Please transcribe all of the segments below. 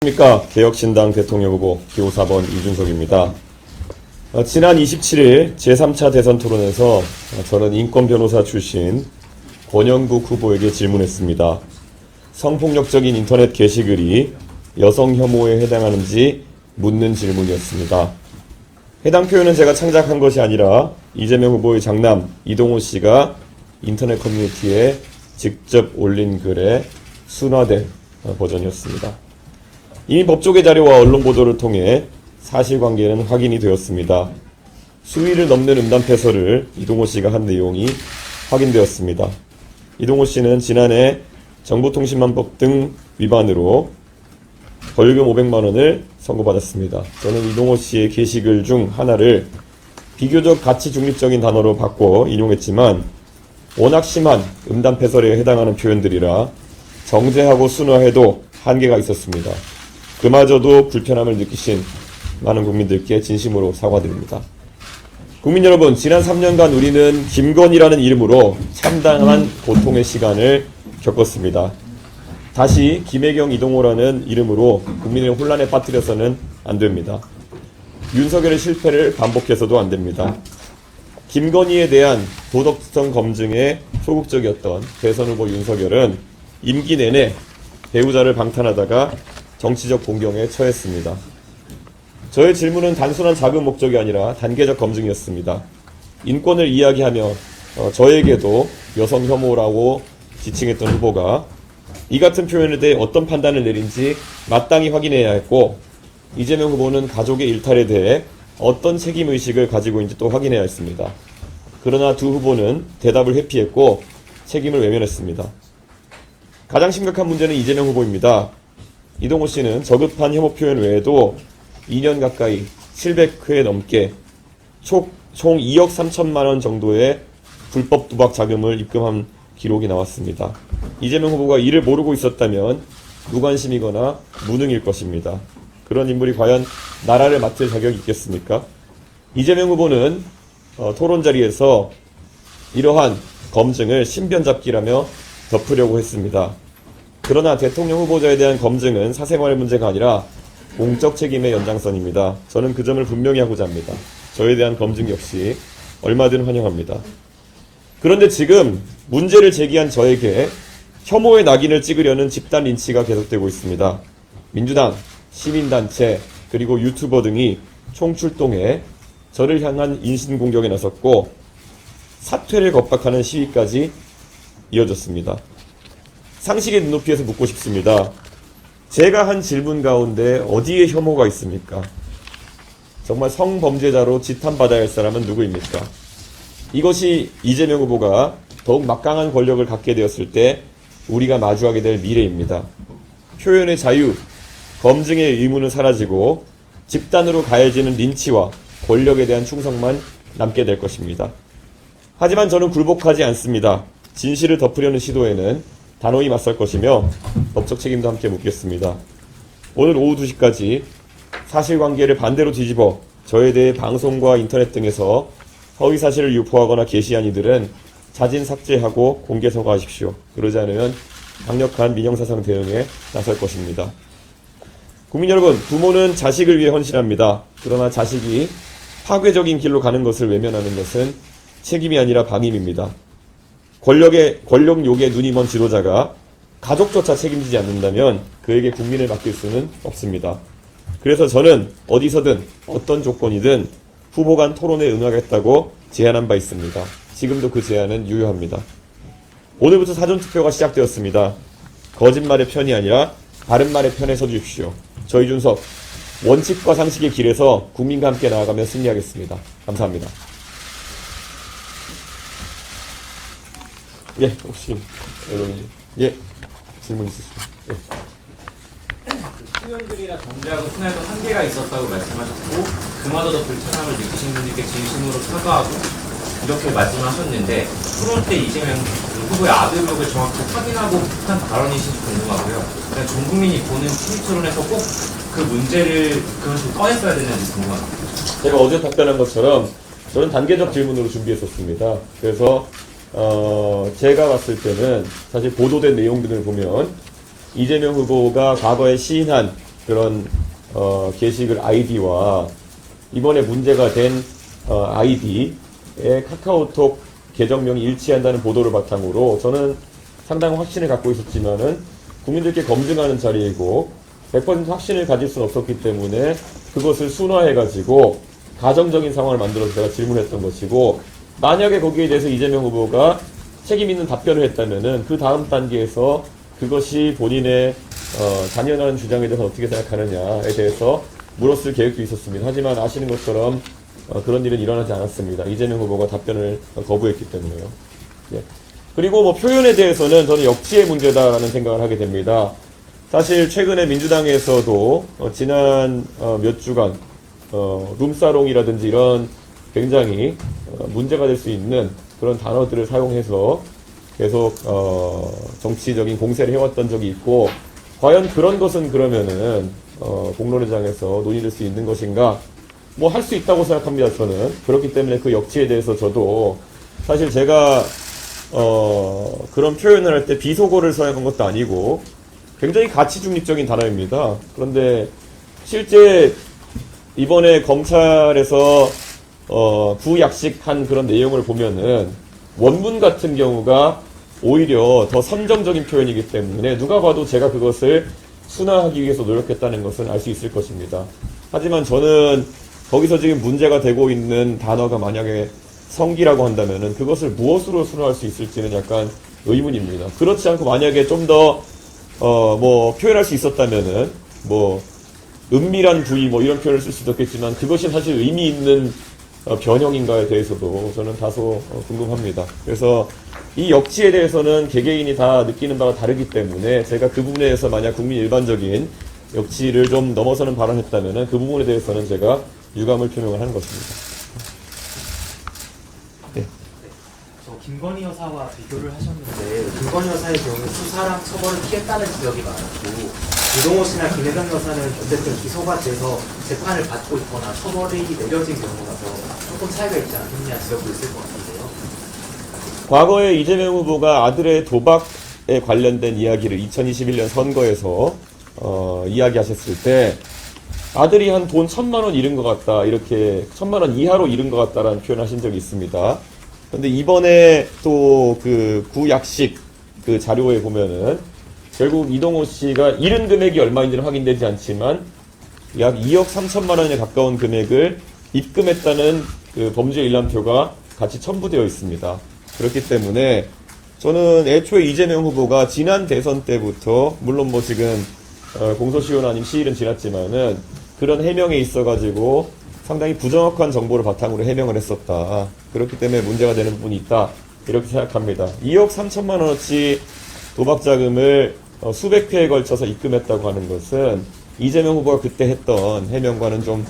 안녕하십니까. 개혁신당 대통령 후보 기호 4번 이준석입니다. 지난 27일 제3차 대선 토론에서 저는 인권변호사 출신 권영국 후보에게 질문했습니다. 성폭력적인 인터넷 게시글이 여성 혐오에 해당하는지 묻는 질문이었습니다. 해당 표현은 제가 창작한 것이 아니라 이재명 후보의 장남 이동호 씨가 인터넷 커뮤니티에 직접 올린 글의 순화된 버전이었습니다. 이미 법조계 자료와 언론 보도를 통해 사실관계는 확인이 되었습니다. 수위를 넘는 음담패설을 이동호 씨가 한 내용이 확인되었습니다. 이동호 씨는 지난해 정보통신망법 등 위반으로 벌금 500만 원을 선고받았습니다. 저는 이동호 씨의 게시글 중 하나를 비교적 가치 중립적인 단어로 바꿔 인용했지만 워낙 심한 음담패설에 해당하는 표현들이라 정제하고 순화해도 한계가 있었습니다. 그마저도 불편함을 느끼신 많은 국민들께 진심으로 사과드립니다. 국민 여러분, 지난 3년간 우리는 김건희라는 이름으로 참담한 고통의 시간을 겪었습니다. 다시 김혜경, 이동호라는 이름으로 국민을 혼란에 빠뜨려서는 안 됩니다. 윤석열의 실패를 반복해서도 안 됩니다. 김건희에 대한 도덕성 검증에 소극적이었던 대선 후보 윤석열은 임기 내내 배우자를 방탄하다가 정치적 공경에 처했습니다. 저의 질문은 단순한 자금 목적이 아니라 단계적 검증이었습니다. 인권을 이야기하며 저에게도 여성 혐오라고 지칭했던 후보가 이 같은 표현에 대해 어떤 판단을 내린지 마땅히 확인해야 했고, 이재명 후보는 가족의 일탈에 대해 어떤 책임의식을 가지고 있는지 또 확인해야 했습니다. 그러나 두 후보는 대답을 회피했고 책임을 외면했습니다. 가장 심각한 문제는 이재명 후보입니다. 이동호 씨는 저급한 혐오 표현 외에도 2년 가까이 700회 넘게 총 2억 3천만 원 정도의 불법 도박 자금을 입금한 기록이 나왔습니다. 이재명 후보가 이를 모르고 있었다면 무관심이거나 무능일 것입니다. 그런 인물이 과연 나라를 맡을 자격이 있겠습니까? 이재명 후보는 토론 자리에서 이러한 검증을 신변잡기라며 덮으려고 했습니다. 그러나 대통령 후보자에 대한 검증은 사생활 문제가 아니라 공적 책임의 연장선입니다. 저는 그 점을 분명히 하고자 합니다. 저에 대한 검증 역시 얼마든 환영합니다. 그런데 지금 문제를 제기한 저에게 혐오의 낙인을 찍으려는 집단 린치가 계속되고 있습니다. 민주당, 시민단체, 그리고 유튜버 등이 총출동해 저를 향한 인신공격에 나섰고 사퇴를 겁박하는 시위까지 이어졌습니다. 상식의 눈높이에서 묻고 싶습니다. 제가 한 질문 가운데 어디에 혐오가 있습니까? 정말 성범죄자로 지탄받아야 할 사람은 누구입니까? 이것이 이재명 후보가 더욱 막강한 권력을 갖게 되었을 때 우리가 마주하게 될 미래입니다. 표현의 자유, 검증의 의무는 사라지고 집단으로 가해지는 린치와 권력에 대한 충성만 남게 될 것입니다. 하지만 저는 굴복하지 않습니다. 진실을 덮으려는 시도에는 단호히 맞설 것이며 법적 책임도 함께 묻겠습니다. 오늘 오후 2시까지 사실관계를 반대로 뒤집어 저에 대해 방송과 인터넷 등에서 허위사실을 유포하거나 게시한 이들은 자진 삭제하고 공개 서거하십시오. 그러지 않으면 강력한 민형사상 대응에 나설 것입니다. 국민 여러분, 부모는 자식을 위해 헌신합니다. 그러나 자식이 파괴적인 길로 가는 것을 외면하는 것은 책임이 아니라 방임입니다. 권력 욕에 눈이 먼 지도자가 가족조차 책임지지 않는다면 그에게 국민을 맡길 수는 없습니다. 그래서 저는 어디서든 어떤 조건이든 후보 간 토론에 응하겠다고 제안한 바 있습니다. 지금도 그 제안은 유효합니다. 오늘부터 사전투표가 시작되었습니다. 거짓말의 편이 아니라 바른말의 편에 서주십시오. 저 이준석, 원칙과 상식의 길에서 국민과 함께 나아가며 승리하겠습니다. 감사합니다. 예, 혹시 질문 있으시죠? 예. 표현들이나 정제하고 순화에도 한계가 있었다고 말씀하셨고 그마저도 불편함을 느끼신 분들께 진심으로 사과하고 이렇게 말씀하셨는데 토론 때 이재명 후보의 아들력을 정확히 확인하고 한 발언이신지 궁금하고요. 그냥 전 국민이 보는 TV 토론에서 꼭 그 문제를 그것을 꺼냈어야 되는지 궁금합니다. 제가 어제 답변한 것처럼 저는 단계적 질문으로 준비했었습니다. 그래서 제가 봤을 때는 사실 보도된 내용들을 보면 이재명 후보가 과거에 시인한 그런 게시글 아이디와 이번에 문제가 된 아이디의 카카오톡 계정명이 일치한다는 보도를 바탕으로 저는 상당한 확신을 갖고 있었지만은 국민들께 검증하는 자리이고 100% 확신을 가질 수는 없었기 때문에 그것을 순화해가지고 가정적인 상황을 만들어서 제가 질문했던 것이고, 만약에 거기에 대해서 이재명 후보가 책임 있는 답변을 했다면은 그 다음 단계에서 그것이 본인의 잔연한 주장에 대해서 어떻게 생각하느냐에 대해서 물었을 계획도 있었습니다. 하지만 아시는 것처럼 그런 일은 일어나지 않았습니다. 이재명 후보가 답변을 거부했기 때문에요. 예. 그리고 뭐 표현에 대해서는 저는 역지의 문제다라는 생각을 하게 됩니다. 사실 최근에 민주당에서도 지난 몇 주간 룸사롱이라든지 이런 굉장히 문제가 될 수 있는 그런 단어들을 사용해서 계속 정치적인 공세를 해왔던 적이 있고, 과연 그런 것은 그러면은 공론회장에서 논의될 수 있는 것인가? 뭐 할 수 있다고 생각합니다. 저는 그렇기 때문에 그 역치에 대해서 저도 사실 제가 그런 표현을 할 때 비속어를 사용한 것도 아니고 굉장히 가치 중립적인 단어입니다. 그런데 실제 이번에 검찰에서 구약식한 그런 내용을 보면은 원문 같은 경우가 오히려 더 선정적인 표현이기 때문에 누가 봐도 제가 그것을 순화하기 위해서 노력했다는 것은 알 수 있을 것입니다. 하지만 저는 거기서 지금 문제가 되고 있는 단어가 만약에 성기라고 한다면은 그것을 무엇으로 순화할 수 있을지는 약간 의문입니다. 그렇지 않고 만약에 좀 더 뭐 표현할 수 있었다면은 뭐 은밀한 부위 뭐 이런 표현을 쓸 수도 있겠지만 그것이 사실 의미 있는 변형인가에 대해서도 저는 다소 궁금합니다. 그래서 이 역치에 대해서는 개개인이 다 느끼는 바가 다르기 때문에 제가 그 부분에 대해서 만약 국민 일반적인 역치를 좀 넘어서는 발언했다면은 그 부분에 대해서는 제가 유감을 표명을 하는 것입니다. 네. 김건희 여사와 비교를 하셨는데 김건희 여사의 경우 수사랑 처벌을 피했다는 지적이 많았고 유동호 씨나 김혜경 여사는 어쨌든 기소가 돼서 재판을 받고 있거나 처벌이 내려진 경우라서 조금 차이가 있지 않느냐 지적도 있을 것 같은데요. 과거에 이재명 후보가 아들의 도박에 관련된 이야기를 2021년 선거에서 이야기하셨을 때 아들이 한 돈 1,000만 원 잃은 것 같다, 이렇게 1,000만 원 이하로 잃은 것 같다라는 표현하신 적이 있습니다. 근데 이번에 또 그 구약식 그 자료에 보면은 결국 이동호 씨가 잃은 금액이 얼마인지는 확인되지 않지만 약 2억 3천만 원에 가까운 금액을 입금했다는 그 범죄 일람표가 같이 첨부되어 있습니다. 그렇기 때문에 저는 애초에 이재명 후보가 지난 대선 때부터 물론 뭐 지금 공소시효는 아닌 시일은 지났지만은 그런 해명에 있어가지고 상당히 부정확한 정보를 바탕으로 해명을 했었다. 그렇기 때문에 문제가 되는 부분이 있다. 이렇게 생각합니다. 2억 3천만 원어치 도박 자금을 수백 회에 걸쳐서 입금했다고 하는 것은 이재명 후보가 그때 했던 해명과는 좀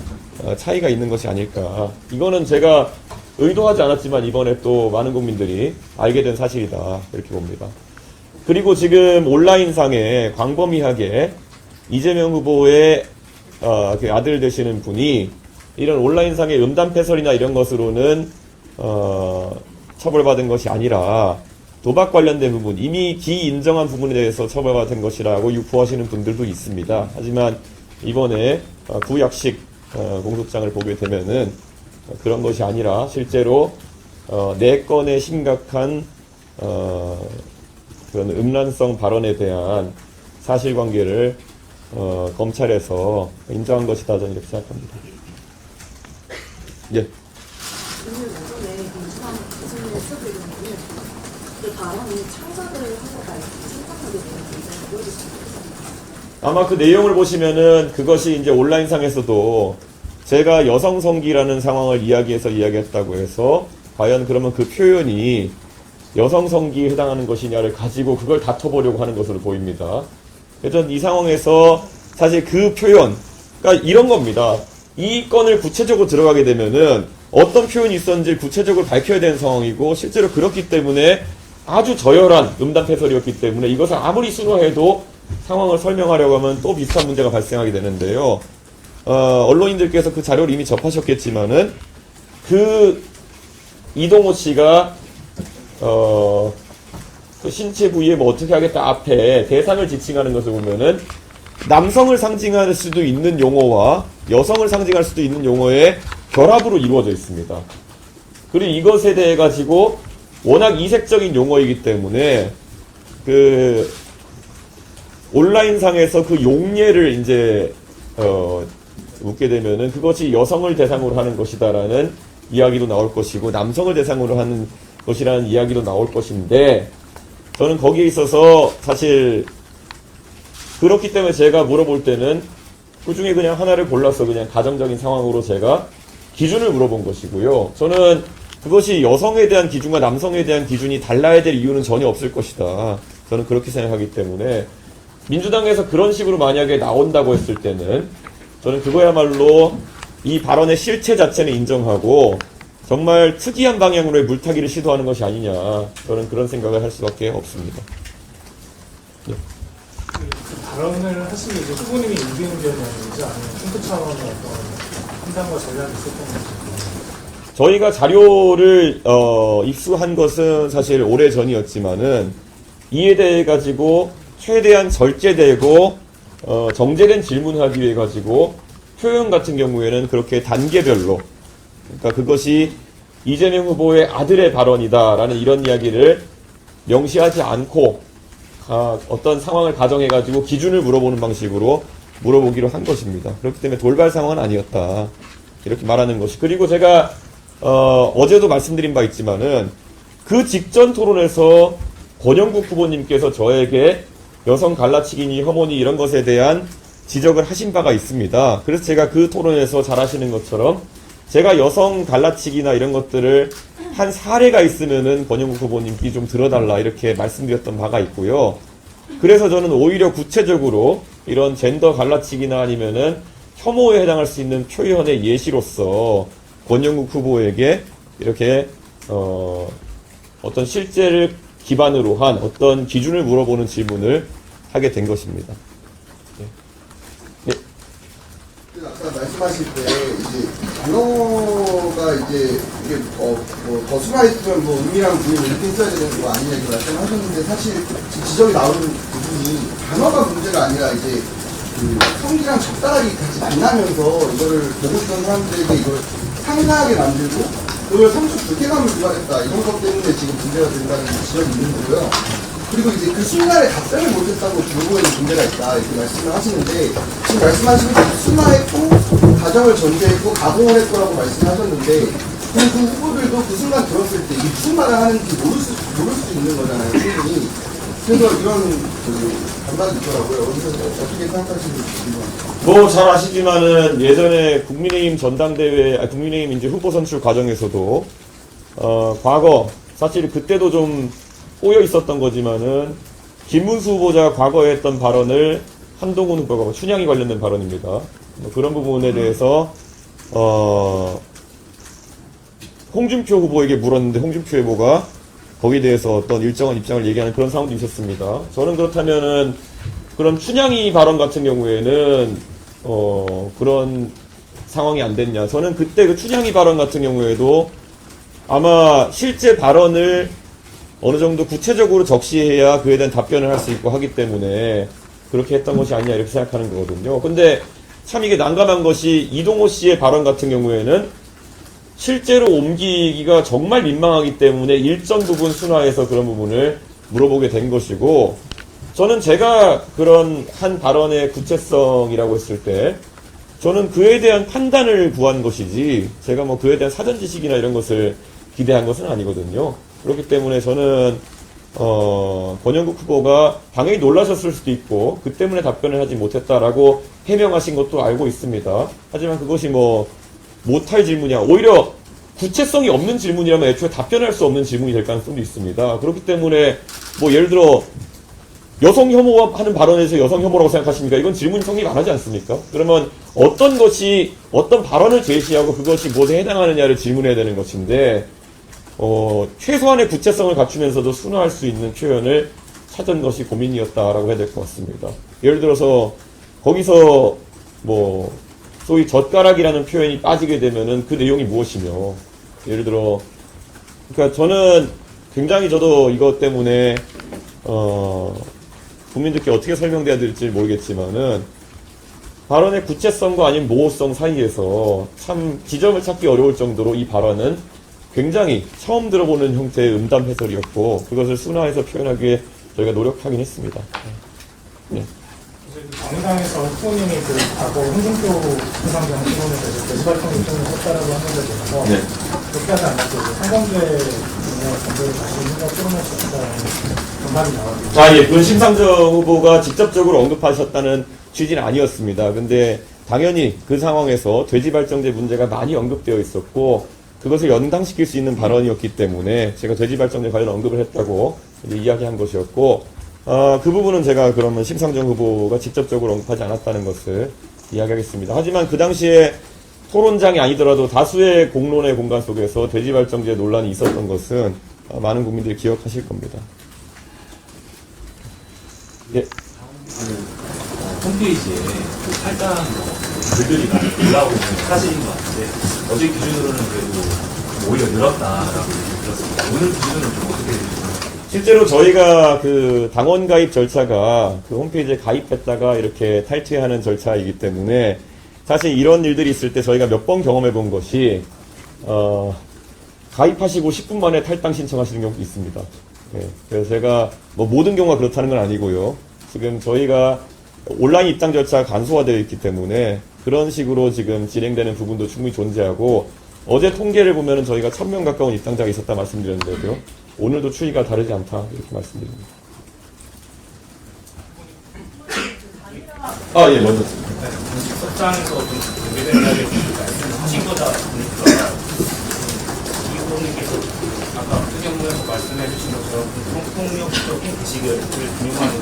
차이가 있는 것이 아닐까. 이거는 제가 의도하지 않았지만 이번에 또 많은 국민들이 알게 된 사실이다. 이렇게 봅니다. 그리고 지금 온라인상에 광범위하게 이재명 후보의 그 아들 되시는 분이 이런 온라인상의 음담패설이나 이런 것으로는 처벌받은 것이 아니라 도박 관련된 부분, 이미 기인정한 부분에 대해서 처벌받은 것이라고 유포하시는 분들도 있습니다. 하지만 이번에 구약식 공소장을 보게 되면은 그런 것이 아니라 실제로 4건의 심각한 그런 음란성 발언에 대한 사실관계를 검찰에서 인정한 것이다, 저는 이렇게 생각합니다. 예. 오늘 오전에 민주당 교수님의 수업이었는데 그 발언이 창작을 한 거다 이렇게 생각하게 되는데 보여주실 수 있습니다. 아마 그 내용을 보시면은 그것이 이제 온라인상에서도 제가 여성성기라는 상황을 이야기했다고 해서 과연 그러면 그 표현이 여성성기에 해당하는 것이냐를 가지고 그걸 다퉈보려고 하는 것으로 보입니다. 그래서 이 상황에서 사실 그 표현, 그러니까 이런 겁니다. 이 건을 구체적으로 들어가게 되면은 어떤 표현이 있었는지 구체적으로 밝혀야 되는 상황이고 실제로 그렇기 때문에 아주 저열한 음담패설이었기 때문에 이것을 아무리 순화해도 상황을 설명하려고 하면 또 비슷한 문제가 발생하게 되는데요. 언론인들께서 그 자료를 이미 접하셨겠지만은 그 이동호 씨가 그 신체 부위에 뭐 어떻게 하겠다 앞에 대상을 지칭하는 것을 보면은 남성을 상징할 수도 있는 용어와 여성을 상징할 수도 있는 용어의 결합으로 이루어져 있습니다. 그리고 이것에 대해 가지고 워낙 이색적인 용어이기 때문에 그 온라인상에서 그 용례를 이제 묻게 되면은 그것이 여성을 대상으로 하는 것이다라는 이야기도 나올 것이고 남성을 대상으로 하는 것이라는 이야기도 나올 것인데 저는 거기에 있어서 사실 그렇기 때문에 제가 물어볼 때는 그 중에 그냥 하나를 골라서 그냥 가정적인 상황으로 제가 기준을 물어본 것이고요. 저는 그것이 여성에 대한 기준과 남성에 대한 기준이 달라야 될 이유는 전혀 없을 것이다. 저는 그렇게 생각하기 때문에 민주당에서 그런 식으로 만약에 나온다고 했을 때는 저는 그거야말로 이 발언의 실체 자체는 인정하고 정말 특이한 방향으로의 물타기를 시도하는 것이 아니냐. 저는 그런 생각을 할 수밖에 없습니다. 그 발언을 하신 게 이제 후보님이 임기응변이었는지 아니면 총괄 차원의 어떤 판단과 전략이 있었던 건지. 저희가 자료를 입수한 것은 사실 오래 전이었지만은 이에 대해 가지고 최대한 절제되고 정제된 질문하기 위해 가지고 표현 같은 경우에는 그렇게 단계별로 그러니까 그것이 이재명 후보의 아들의 발언이다라는 이런 이야기를 명시하지 않고 어떤 상황을 가정해 가지고 기준을 물어보는 방식으로 물어보기로 한 것입니다. 그렇기 때문에 돌발 상황은 아니었다 이렇게 말하는 것이. 그리고 제가 어제도 말씀드린 바 있지만은 그 직전 토론에서 권영국 후보님께서 저에게 여성 갈라치기니 혐오니 이런 것에 대한 지적을 하신 바가 있습니다. 그래서 제가 그 토론에서 잘 아시는 것처럼 제가 여성 갈라치기나 이런 것들을 한 사례가 있으면은 권영국 후보님께 좀 들어달라 이렇게 말씀드렸던 바가 있고요. 그래서 저는 오히려 구체적으로 이런 젠더 갈라치기나 아니면은 혐오에 해당할 수 있는 표현의 예시로서 권영국 후보에게 이렇게 어떤 실제를 기반으로 한 어떤 기준을 물어보는 질문을 하게 된 것입니다. 아까 말씀하실 때 이제 단어가 이제 이게 더 순화했으면 뭐 의미랑 부인 이렇게 써야 되는 거 아니냐 이렇게 말씀하셨는데 사실 지금 지적이 나오는 부분이 단어가 문제가 아니라 이제 그 성기랑 적당하게 같이 만나면서 이거를 보고 있던 사람들에게 이걸 상상하게 만들고 그걸 성적 불쾌감을 유발했다 이런 것 때문에 지금 문제가 된다는 지적이 있는 거고요. 그리고 이제 그 순간에 답변을 못했다고 결국에는 문제가 있다 이렇게 말씀을 하시는데 지금 말씀하신 게 순화했고 가정을 전제했고 가공을 했거라고 말씀하셨는데 그 후보들도 그 순간 들었을 때 이게 무슨 말을 하는지 모를 수 있는 거잖아요. 충분히. 그래서 이런 반발이 있더라고요. 그래서 어떻게 생각하시는지 궁금합니다. 뭐 잘 아시지만은 예전에 국민의힘 전당대회, 국민의힘 이제 후보 선출 과정에서도 과거 사실 그때도 좀 꼬여 있었던 거지만은 김문수 후보자가 과거에 했던 발언을 한동훈 후보가 춘향이 관련된 발언입니다. 뭐 그런 부분에 대해서 홍준표 후보에게 물었는데 홍준표 후보가 거기에 대해서 어떤 일정한 입장을 얘기하는 그런 상황도 있었습니다. 저는 그렇다면은 그런 춘향이 발언 같은 경우에는 그런 상황이 안 됐냐. 저는 그때 그 춘향이 발언 같은 경우에도 아마 실제 발언을 어느 정도 구체적으로 적시해야 그에 대한 답변을 할 수 있고 하기 때문에 그렇게 했던 것이 아니냐 이렇게 생각하는 거거든요. 근데 참 이게 난감한 것이 이동호 씨의 발언 같은 경우에는 실제로 옮기기가 정말 민망하기 때문에 일정 부분 순화해서 그런 부분을 물어보게 된 것이고 저는 제가 그런 한 발언의 구체성이라고 했을 때 저는 그에 대한 판단을 구한 것이지 제가 뭐 그에 대한 사전 지식이나 이런 것을 기대한 것은 아니거든요. 그렇기 때문에 저는 권영국 후보가 당연히 놀라셨을 수도 있고 그 때문에 답변을 하지 못했다라고 해명하신 것도 알고 있습니다. 하지만 그것이 뭐 못할 질문이야. 오히려 구체성이 없는 질문이라면 애초에 답변할 수 없는 질문이 될 가능성도 있습니다. 그렇기 때문에 뭐 예를 들어 여성 혐오하는 발언에서 여성 혐오라고 생각하십니까? 이건 질문이 성립 안 하지 않습니까? 그러면 어떤 것이 어떤 발언을 제시하고 그것이 무엇에 해당하느냐를 질문해야 되는 것인데 최소한의 구체성을 갖추면서도 순화할 수 있는 표현을 찾은 것이 고민이었다라고 해야 될 것 같습니다. 예를 들어서 거기서 뭐 소위 젓가락이라는 표현이 빠지게 되면은 그 내용이 무엇이며 예를 들어 그러니까 저는 굉장히 저도 이것 때문에 국민들께 어떻게 설명돼야 될지 모르겠지만은 발언의 구체성과 아닌 모호성 사이에서 참 지점을 찾기 어려울 정도로 이 발언은 굉장히 처음 들어보는 형태의 음담 해설이었고 그것을 순화해서 표현하기에 저희가 노력하긴 했습니다. 네. 정의당에서 후보님이 그 과거 홍준표 수상경 신문에 대해서 돼지발톱 요청을 했다라고 하는 것에 대해서 네. 그렇게 하지 않고 성범죄 범죄를 다시 힘과 풀어낼 수 없다는 전망이 나왔는데 아, 예. 그건 심상정 후보가 직접적으로 언급하셨다는 취지는 아니었습니다. 근데 당연히 그 상황에서 돼지발정제 문제가 많이 언급되어 있었고 그것을 연당시킬 수 있는 발언이었기 때문에 제가 돼지발정제 관련 언급을 했다고 이제 이야기한 것이었고 그 부분은 제가 그러면 심상정 후보가 직접적으로 언급하지 않았다는 것을 이야기하겠습니다. 하지만 그 당시에 토론장이 아니더라도 다수의 공론의 공간 속에서 돼지발정제 논란이 있었던 것은 많은 국민들이 기억하실 겁니다. 예. 홈페이지에 그 탈당 글들이 많이 올라오고 있는 사실인 것 같은데 어제 기준으로는 그래도 오히려 늘었다라고 얘기 들었습니다. 오늘 기준으로는 좀 어떻게 되시나요? 실제로 저희가 그 당원 가입 절차가 그 홈페이지에 가입했다가 이렇게 탈퇴하는 절차이기 때문에 사실 이런 일들이 있을 때 저희가 몇 번 경험해 본 것이 가입하시고 10분 만에 탈당 신청하시는 경우도 있습니다. 네, 그래서 제가 뭐 모든 경우가 그렇다는 건 아니고요. 지금 저희가 온라인 입당 절차가 간소화되어 있기 때문에 그런 식으로 지금 진행되는 부분도 충분히 존재하고 어제 통계를 보면은 저희가 1000명 가까운 입당자가 있었다 말씀드렸는데요. 오늘도 추이가 다르지 않다 이렇게 말씀드립니다. 아, 예, 먼저. 법상에서 좀 공개된 이야기를 말씀하신 거다 보니까 이 후보님께서 아까 특경부에서 말씀해 주신 것처럼 폭력적인 의식을 분명하는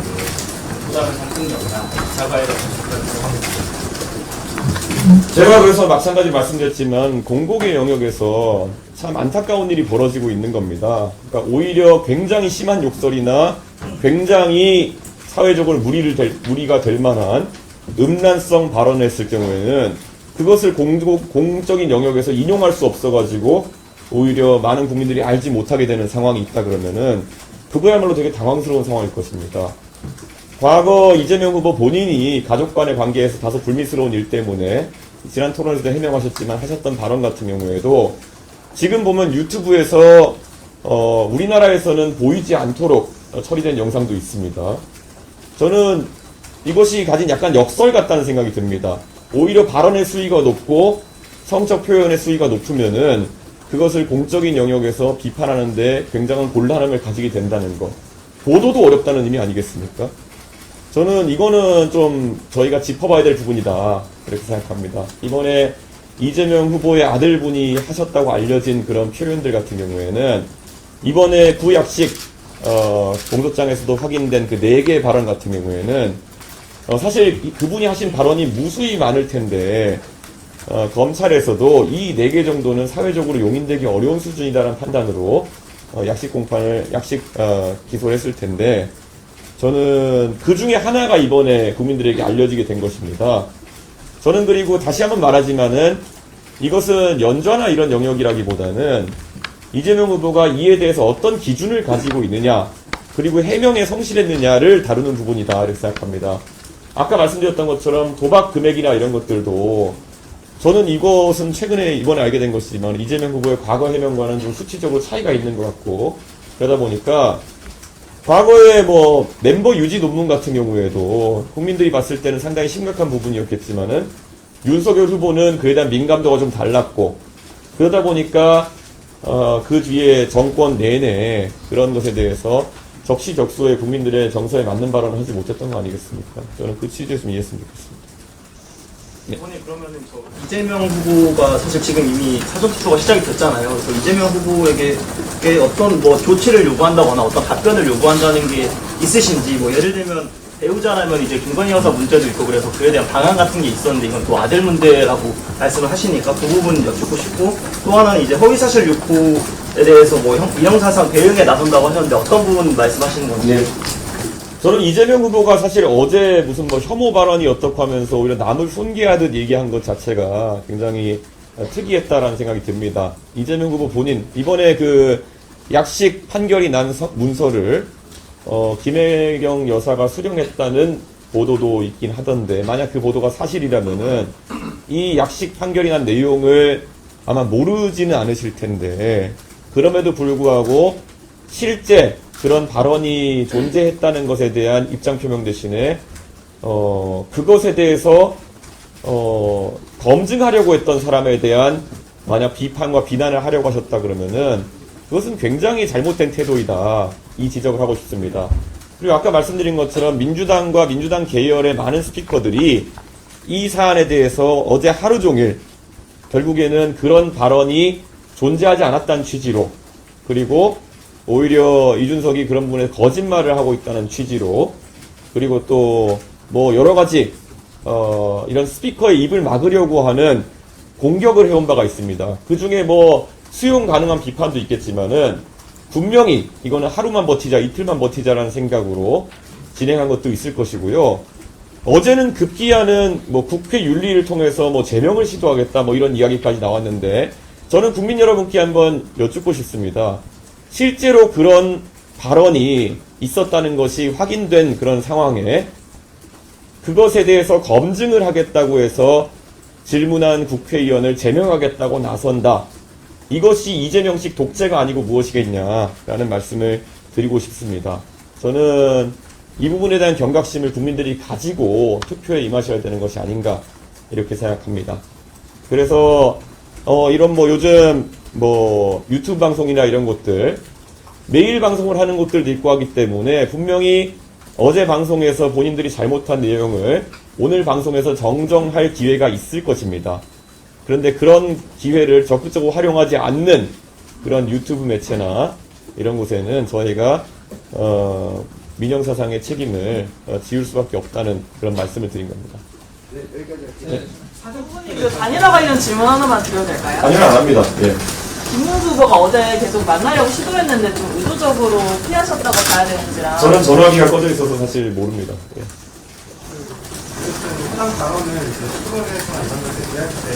또 다른 상승력이나 사과에 대해서 제가 그래서 마찬가지 말씀드렸지만 공공의 영역에서 참 안타까운 일이 벌어지고 있는 겁니다. 그러니까 오히려 굉장히 심한 욕설이나 굉장히 사회적으로 무리가 될 만한 음란성 발언을 했을 경우에는 그것을 공적인 영역에서 인용할 수 없어가지고 오히려 많은 국민들이 알지 못하게 되는 상황이 있다 그러면은 그거야말로 되게 당황스러운 상황일 것입니다. 과거 이재명 후보 본인이 가족 간의 관계에서 다소 불미스러운 일 때문에 지난 토론에서도 해명하셨지만 하셨던 발언 같은 경우에도 지금 보면 유튜브에서 우리나라에서는 보이지 않도록 처리된 영상도 있습니다. 저는 이것이 가진 약간 역설 같다는 생각이 듭니다. 오히려 발언의 수위가 높고 성적 표현의 수위가 높으면은 그것을 공적인 영역에서 비판하는데 굉장한 곤란함을 가지게 된다는 것. 보도도 어렵다는 의미 아니겠습니까? 저는 이거는 좀 저희가 짚어봐야 될 부분이다. 그렇게 생각합니다. 이번에 이재명 후보의 아들분이 하셨다고 알려진 그런 표현들 같은 경우에는 이번에 구약식 공소장에서도 확인된 그 4개 발언 같은 경우에는 사실 그분이 하신 발언이 무수히 많을 텐데 검찰에서도 이 4개 정도는 사회적으로 용인되기 어려운 수준이다라는 판단으로 약식 기소를 했을 텐데 저는 그 중에 하나가 이번에 국민들에게 알려지게 된 것입니다. 저는 그리고 다시 한번 말하지만은 이것은 연좌나 이런 영역이라기보다는 이재명 후보가 이에 대해서 어떤 기준을 가지고 있느냐 그리고 해명에 성실했느냐를 다루는 부분이다 이렇게 생각합니다. 아까 말씀드렸던 것처럼 도박 금액이나 이런 것들도 저는 이것은 최근에 이번에 알게 된 것이지만 이재명 후보의 과거 해명과는 좀 수치적으로 차이가 있는 것 같고 그러다 보니까 과거에 뭐 멤버 유지 논문 같은 경우에도 국민들이 봤을 때는 상당히 심각한 부분이었겠지만은 윤석열 후보는 그에 대한 민감도가 좀 달랐고 그러다 보니까 그 뒤에 정권 내내 그런 것에 대해서 적시적소에 국민들의 정서에 맞는 발언을 하지 못했던 거 아니겠습니까? 저는 그 취지에서 좀 이해했으면 좋겠습니다. 이번에 그러면은 이재명 후보가 사실 지금 이미 사전 투표가 시작이 됐잖아요. 그래서 이재명 후보에게 어떤 뭐 조치를 요구한다거나 어떤 답변을 요구한다는 게 있으신지 뭐 예를 들면 배우자라면 이제 김건희 여사 문제도 있고 그래서 그에 대한 방안 같은 게 있었는데 이건 또 아들 문제라고 말씀을 하시니까 그 부분 여쭙고 싶고 또 하나는 이제 허위사실 유포에 대해서 뭐 인형사상 대응에 나선다고 하셨는데 어떤 부분 말씀하시는 건지. 네. 저는 이재명 후보가 사실 어제 무슨 뭐 혐오 발언이 어떻고 하면서 오히려 남을 손괴하듯 얘기한 것 자체가 굉장히 특이했다라는 생각이 듭니다. 이재명 후보 본인 이번에 그 약식 판결이 난 문서를 김혜경 여사가 수령했다는 보도도 있긴 하던데, 만약 그 보도가 사실이라면은 이 약식 판결이 난 내용을 아마 모르지는 않으실 텐데, 그럼에도 불구하고 실제 그런 발언이 존재했다는 것에 대한 입장 표명 대신에 그것에 대해서 검증하려고 했던 사람에 대한 만약 비판과 비난을 하려고 하셨다 그러면은 그것은 굉장히 잘못된 태도이다, 이 지적을 하고 싶습니다. 그리고 아까 말씀드린 것처럼 민주당과 민주당 계열의 많은 스피커들이 이 사안에 대해서 어제 하루 종일 결국에는 그런 발언이 존재하지 않았다는 취지로, 그리고 오히려 이준석이 그런 부분에 거짓말을 하고 있다는 취지로, 그리고 또 뭐 여러 가지 이런 스피커의 입을 막으려고 하는 공격을 해온 바가 있습니다. 그 중에 뭐 수용 가능한 비판도 있겠지만은 분명히 이거는 하루만 버티자, 이틀만 버티자라는 생각으로 진행한 것도 있을 것이고요. 어제는 급기야는 뭐 국회 윤리를 통해서 뭐 제명을 시도하겠다 뭐 이런 이야기까지 나왔는데, 저는 국민 여러분께 한번 여쭙고 싶습니다. 실제로 그런 발언이 있었다는 것이 확인된 그런 상황에 그것에 대해서 검증을 하겠다고 해서 질문한 국회의원을 제명하겠다고 나선다. 이것이 이재명식 독재가 아니고 무엇이겠냐라는 말씀을 드리고 싶습니다. 저는 이 부분에 대한 경각심을 국민들이 가지고 투표에 임하셔야 되는 것이 아닌가 이렇게 생각합니다. 그래서 이런 뭐 요즘 뭐 유튜브 방송이나 이런 것들 매일 방송을 하는 곳들도 있고 하기 때문에 분명히 어제 방송에서 본인들이 잘못한 내용을 오늘 방송에서 정정할 기회가 있을 것입니다. 그런데 그런 기회를 적극적으로 활용하지 않는 그런 유튜브 매체나 이런 곳에는 저희가 민영사상의 책임을 지울 수밖에 없다는 그런 말씀을 드린 겁니다. 네, 여기까지 할게요. 그 단일화 관련 질문 하나만 드려도 될까요? 아니요, 안 합니다. 예. 김문수 후보가 어제 계속 만나려고 시도했는데 좀 의도적으로 피하셨다고 봐야 되는지랑. 저는 전화기가 꺼져 있어서 사실 모릅니다. 예. 해당 발언을 토론회에서 이런 걸 얘기할 때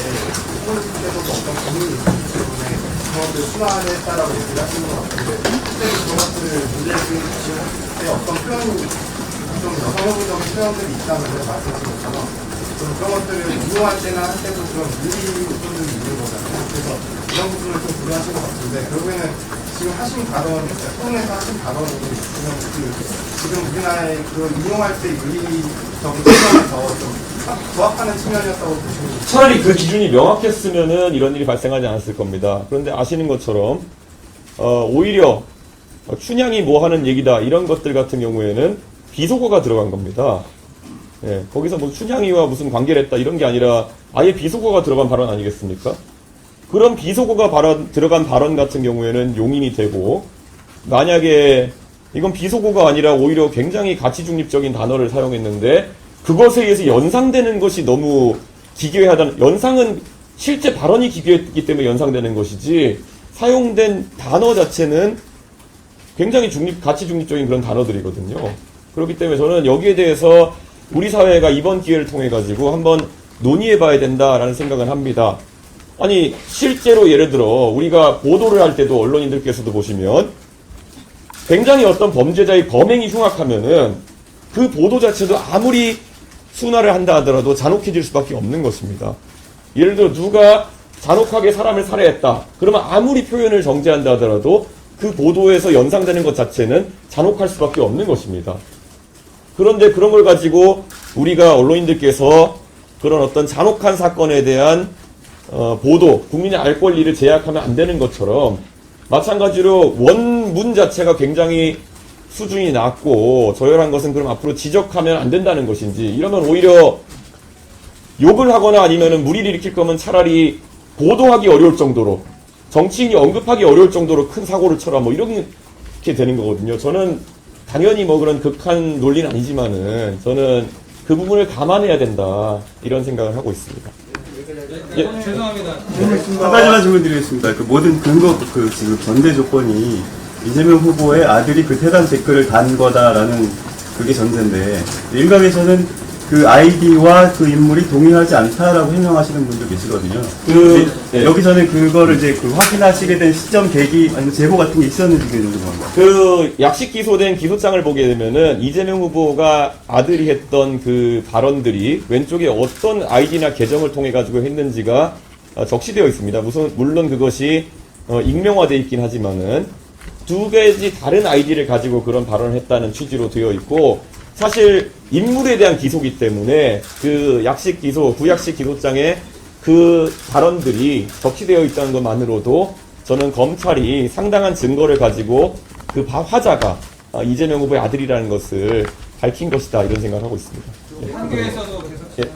후보님께서도 어떤 고민이 있기 때문에 그것을 순화했다라고 얘기를 하시는 것 같은데, 실제로 그런 것들을 문제를 지원했을 때 어떤 표현이 좀 여성적인 표현들이 있다는 걸 말씀하신 것처럼 그런 것들을 이용할 때나 할 때도 그런 윤리 요소들이 있는 거잖아요. 그래서 이런 부분을 좀 고려하신 것 같은데, 결국에는 지금 하신 발언, 토론에서 하신 발언이 지금 우리나라의 그 이용할 때 윤리적인 측면에서 좀 부합하는 측면이었다고 보시면 됩니다. 차라리 그 기준이 명확했으면은 이런 일이 발생하지 않았을 겁니다. 그런데 아시는 것처럼 오히려 춘향이 뭐 하는 얘기다 이런 것들 같은 경우에는 비속어가 들어간 겁니다. 예, 거기서 뭐 춘향이와 무슨 관계를 했다 이런 게 아니라 아예 비속어가 들어간 발언 아니겠습니까? 그런 비속어가 들어간 발언 같은 경우에는 용인이 되고, 만약에 이건 비속어가 아니라 오히려 굉장히 가치 중립적인 단어를 사용했는데 그것에 의해서 연상되는 것이 너무 기괴하다는, 연상은 실제 발언이 기괴했기 때문에 연상되는 것이지 사용된 단어 자체는 굉장히 가치 중립적인 그런 단어들이거든요. 그렇기 때문에 저는 여기에 대해서 우리 사회가 이번 기회를 통해 가지고 한번 논의해 봐야 된다라는 생각을 합니다. 아니 실제로 예를 들어 우리가 보도를 할 때도 언론인들께서도 보시면 굉장히 어떤 범죄자의 범행이 흉악하면은 그 보도 자체도 아무리 순화를 한다 하더라도 잔혹해질 수밖에 없는 것입니다. 예를 들어 누가 잔혹하게 사람을 살해했다. 그러면 아무리 표현을 정제한다 하더라도 그 보도에서 연상되는 것 자체는 잔혹할 수밖에 없는 것입니다. 그런데 그런 걸 가지고 우리가 언론인들께서 그런 어떤 잔혹한 사건에 대한 보도, 국민의 알 권리를 제약하면 안 되는 것처럼 마찬가지로 원문 자체가 굉장히 수준이 낮고 저열한 것은 그럼 앞으로 지적하면 안 된다는 것인지, 이러면 오히려 욕을 하거나 아니면은 무리를 일으킬 거면 차라리 보도하기 어려울 정도로, 정치인이 언급하기 어려울 정도로 큰 사고를 쳐라 뭐 이렇게 되는 거거든요. 저는 당연히 뭐 그런 극한 논리는 아니지만은 저는 그 부분을 감안해야 된다 이런 생각을 하고 있습니다. 한 가지만 질문 드리겠습니다. 그 모든 근거, 지금 전제 조건이 이재명 후보의 아들이 그 태단 댓글을 단 거다라는 그게 전제인데, 일각에서는 그 아이디와 그 인물이 동일하지 않다라고 해명하시는 분도 계시거든요. 네. 여기서는 그거를 이제 그 확인하시게 된 시점, 계기, 아니면 제보 같은 게 있었는지 그게 궁금합니다. 그 약식 기소된 기소장을 보게 되면은 이재명 후보가 아들이 했던 그 발언들이 왼쪽에 어떤 아이디나 계정을 통해 가지고 했는지가 적시되어 있습니다. 물론 그것이 익명화되어 있긴 하지만은 두 가지 다른 아이디를 가지고 그런 발언을 했다는 취지로 되어 있고, 사실 인물에 대한 기소기 때문에 그 약식 기소, 구약식 기소장에 그 발언들이 적시되어 있다는 것만으로도 저는 검찰이 상당한 증거를 가지고 그 화자가 이재명 후보의 아들이라는 것을 밝힌 것이다, 이런 생각을 하고 있습니다. 한교에서도 계속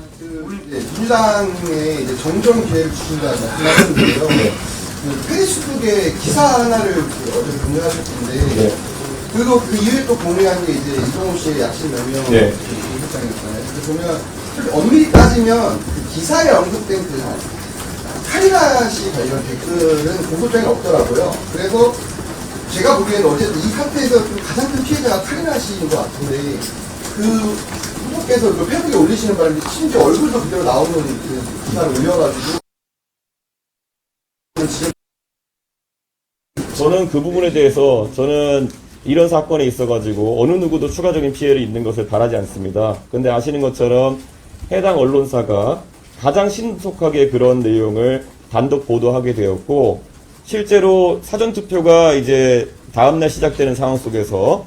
예. 민주당에 이제 정정 기회를 주신다는 말씀하셨는데요. 그 페이스북에 기사 하나를 어제 공유하셨던데, 네. 그리고 그 이후에 또 공유한 게 이제 이동호 씨의 약식 명령 네. 공소장이었잖아요. 근데 보면 엄밀히 따지면 그 기사에 언급된 그 카리나 씨 관련 댓글은 공소장에 없더라고요. 그래서 제가 보기에는 어쨌든 이 사태에서 그 가장 큰 피해자가 카리나 씨인 것 같은데, 그 후보께서 그 페북에 올리시는 바람에 심지어 얼굴도 그대로 나오는 그 기사를 올려가지고 저는 그 부분에 대해서 저는 이런 사건에 있어가지고 어느 누구도 추가적인 피해를 입는 것을 바라지 않습니다. 근데 아시는 것처럼 해당 언론사가 가장 신속하게 그런 내용을 단독 보도하게 되었고, 실제로 사전투표가 이제 다음날 시작되는 상황 속에서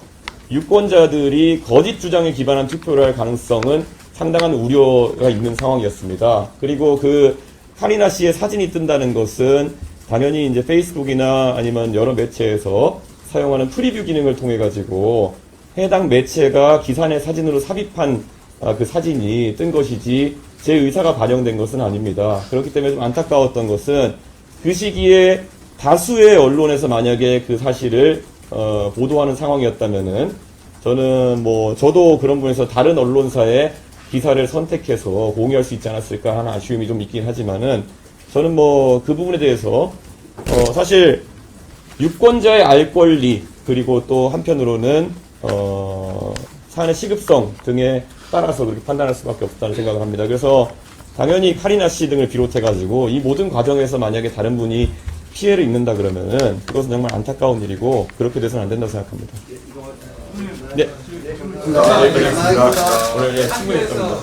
유권자들이 거짓 주장에 기반한 투표를 할 가능성은 상당한 우려가 있는 상황이었습니다. 그리고 그 카리나 씨의 사진이 뜬다는 것은 당연히 이제 페이스북이나 아니면 여러 매체에서 사용하는 프리뷰 기능을 통해 가지고 해당 매체가 기사 내 사진으로 삽입한 그 사진이 뜬 것이지 제 의사가 반영된 것은 아닙니다. 그렇기 때문에 좀 안타까웠던 것은 그 시기에 다수의 언론에서 만약에 그 사실을 보도하는 상황이었다면은 저는 저도 그런 부분에서 다른 언론사의 기사를 선택해서 공유할 수 있지 않았을까 하는 아쉬움이 좀 있긴 하지만은, 저는 그 부분에 대해서 사실 유권자의 알 권리, 그리고 또 한편으로는 사안의 시급성 등에 따라서 그렇게 판단할 수밖에 없다는 생각을 합니다. 그래서 당연히 카리나 씨 등을 비롯해가지고 이 모든 과정에서 만약에 다른 분이 피해를 입는다 그러면은 그것은 정말 안타까운 일이고, 그렇게 돼서는 안 된다고 생각합니다. 네. 알겠습니다. 오늘 충분히 했습니다.